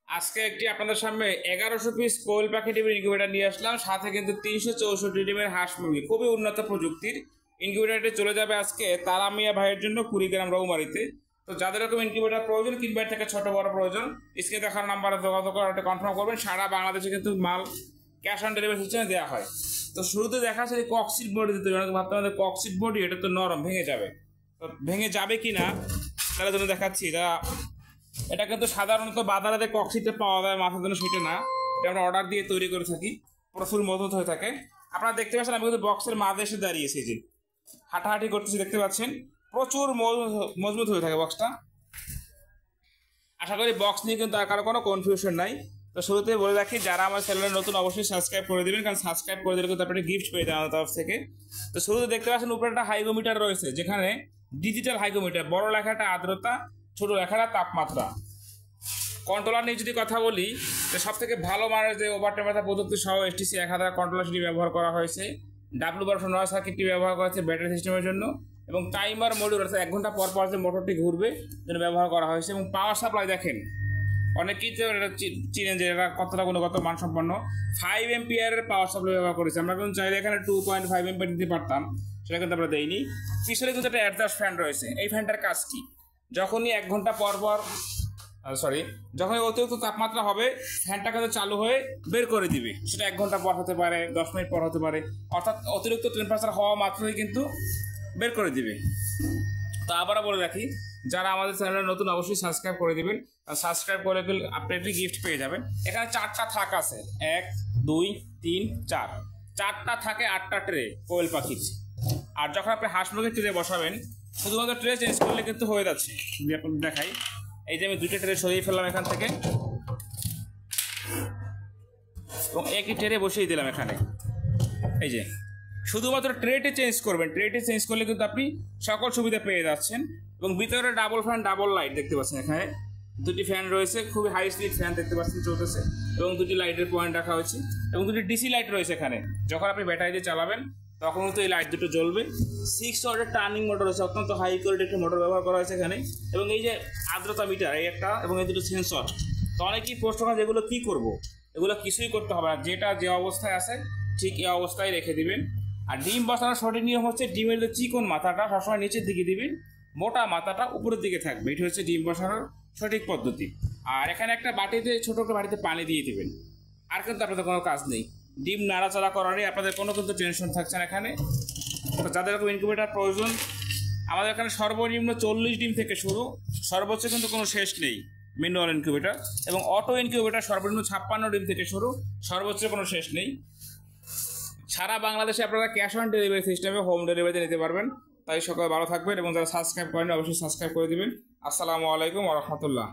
আজকে একটি আপনাদের সামনে 1100 পিস কোয়েল পাখি ডিমের ইনকিউবেটর নিয়ে আসলাম, সাথে কিন্তু 364 ডিমের হাঁস মুরগি, খুবই উন্নত প্রযুক্তির ইনকিউবেটরটি চলে যাবে আজকে তারা মিয়া ভাইয়ের জন্য কুড়িগ্রাম রৌমারিতে। তো যাদের এরকম ইনকিউবেটর প্রয়োজন কিংবা থেকে ছোট বড় প্রয়োজন, স্ক্রিনে দেখার নাম্বারে যোগাযোগ করে একটা কনফার্ম করবেন। সারা বাংলাদেশে কিন্তু মাল ক্যাশ অন ডেলিভারি সিস্টেমে দেওয়া হয়। তো শুরুতে দেখা যাচ্ছে ককসিট বডি দিতে হবে, ভাবতে আমাদের ককসিট বডি এটা তো নরম, ভেঙে যাবে। তো ভেঙে যাবে কি না তার জন্য দেখাচ্ছি। এটা কিন্তু সাধারণত বাজারে ককসিটে পাওয়া যায় মাথার জন্য, সেটা না, এটা আমরা অর্ডার দিয়ে তৈরি করে থাকি, প্রচুর মজবুত হয়ে থাকে। আপনারা দেখতে পাচ্ছেন আমি কিন্তু বক্সের মাঝে এসে দাঁড়িয়েছি, যে হাঁটাহাঁটি করতেছি দেখতে পাচ্ছেন, প্রচুর মজবুত হয়ে থাকে বক্সটা। আশা করি বক্স নিয়ে কিন্তু আর কারো কোনো কনফিউশন নাই। তো শুরুতে বলে রাখি, যারা আমার চ্যানেলে নতুন অবশ্যই সাবস্ক্রাইব করে দেবেন, কারণ সাবস্ক্রাইব করে দিলে কিন্তু আপনি গিফট পেয়ে যাবেন আমার তরফ থেকে। তো শুরুতে দেখতে পাচ্ছেন উপরে একটা হাইগোমিটার রয়েছে, যেখানে ডিজিটাল হাইগোমিটার, বড় লেখাটা আর্দ্রতা, ছোট লেখাটা তাপমাত্রা। কন্ট্রোলার নিয়ে যদি কথা বলি, তো সব থেকে ভালো মানের যে ওভার টেম্পারেচার প্রযুক্তি সহ STC 1000 কন্ট্রোলার সেটি ব্যবহার করা হয়েছে। W12 সার্কিটটি ব্যবহার করা হয়েছে ব্যাটারি সিস্টেমের জন্য, এবং টাইমার মডিউল অর্থাৎ 1 ঘন্টা পর পর যে মোটরটি ঘুরবে যেটা ব্যবহার করা হয়েছে। এবং পাওয়ার সাপ্লাই দেখেন, অনেকেই তো এটা চিনেন যে এটা কতটা গুণগত মানসম্পন্ন। 5 এম্পিয়ারের পাওয়ার সাপ্লাই ব্যবহার করেছে। আমরা কিন্তু চাইলে এখানে 2.5 এম্পিয়ার দিতে পারতাম, সেটা কিন্তু আমরা দেইনি। পিছনে কিন্তু একটা অ্যাডজাস্ট ফ্যান রয়েছে। এই ফ্যানটার কাজ কি, যখনই 1 ঘন্টা পর পর যখন অতিরিক্ত তাপমাত্রা হবে, ফ্যানটা কিন্তু চালু হয়ে বের করে দিবে। সেটা 1 ঘন্টা পর হতে পারে, 10 মিনিট পর হতে পারে, অর্থাৎ অতিরিক্ত টেম্পারেচার হওয়া মাত্রই কিন্তু বের করে দিবে। তো আবারও বলে রাখি, যারা আমাদের চ্যানেলে নতুন অবশ্যই সাবস্ক্রাইব করে দেবেন, সাবস্ক্রাইব করে আপনি একটি গিফট পেয়ে যাবেন। এখানে 4টা থাক আছে, 1 2 3 4, 4টা থাকে 8টা ট্রে কোয়েল পাখির। আর যখন আপনি হাঁস মুরগির ট্রে বসাবেন, শুধুমাত্র ট্রে চেঞ্জ করলে কিন্তু হয়ে যাচ্ছে। যদি আপনাদের দেখাই, এই যে আমি 2টা ট্রে সরিয়ে ফেললাম এখান থেকে, এবং একই ট্রে বসিয়ে দিলাম এখানে। এই যে শুধুমাত্র ট্রেটি চেঞ্জ করবেন, ট্রেটি চেঞ্জ করলে কিন্তু আপনি সকল সুবিধা পেয়ে যাচ্ছেন। এবং ভিতরে ডাবল ফ্যান, ডাবল লাইট দেখতে পাচ্ছেন, এখানে 2টি ফ্যান রয়েছে, খুবই হাই স্পিড ফ্যান দেখতে পাচ্ছেন চলতেছে, এবং 2টি লাইটের পয়েন্ট রাখা হয়েছে, এবং 2টি ডিসি লাইট রয়েছে এখানে। যখন আপনি ব্যাটারি দিয়ে চালাবেন তখন কিন্তু এই লাইট দুটো জ্বলবে। 6 ওয়াটের টার্নিং মোটর রয়েছে, অত্যন্ত হাই কোয়ালিটির একটি মোটর ব্যবহার করা হয়েছে এখানে। এবং এই যে আর্দ্রতা মিটার, এই একটা, এবং এই দুটো সেন্সর। তো অনেকেই প্রশ্ন হয় যেগুলো কী করবো, এগুলো কিছুই করতে হবে না, যেটা যে অবস্থায় আছে ঠিক এই অবস্থায় রেখে দিবেন। আর ডিম বসানোর সঠিক নিয়ম হচ্ছে, ডিমের যে চিকন মাথাটা সবসময় নিচের দিকে দিবেন, মোটা মাথাটা উপরের দিকে থাকবে। এটি হচ্ছে ডিম বসানোর সঠিক পদ্ধতি। আর এখানে একটা বাটিতে, ছোট একটা বাটিতে পানি দিয়ে দিবেন, আর কিন্তু আপনাদের কোনো কাজ নেই। ডিম নাড়াচাড়া করারই আপনাদের কোনো কিন্তু টেনশন থাকছে না এখানে। তো যাদের এরকম ইনকিউবেটর প্রয়োজন, আমাদের এখানে সর্বনিম্ন 40 ডিম থেকে শুরু, সর্বোচ্চ কিন্তু কোনো শেষ নেই ম্যানুয়াল ইনকিউবেটর। এবং অটো ইনকিউবেটর সর্বনিম্ন 56 ডিম থেকে শুরু, সর্বোচ্চ কোনো শেষ নেই। সারা বাংলাদেশে আপনারা ক্যাশ অন ডেলিভারি সিস্টেমে হোম ডেলিভারিতে নিতে পারবেন। তাই সকলে ভালো থাকবেন, এবং যারা সাবস্ক্রাইব করেন অবশ্যই সাবস্ক্রাইব করে দেবেন। আসসালামু আলাইকুম ওয়া রাহমাতুল্লাহ।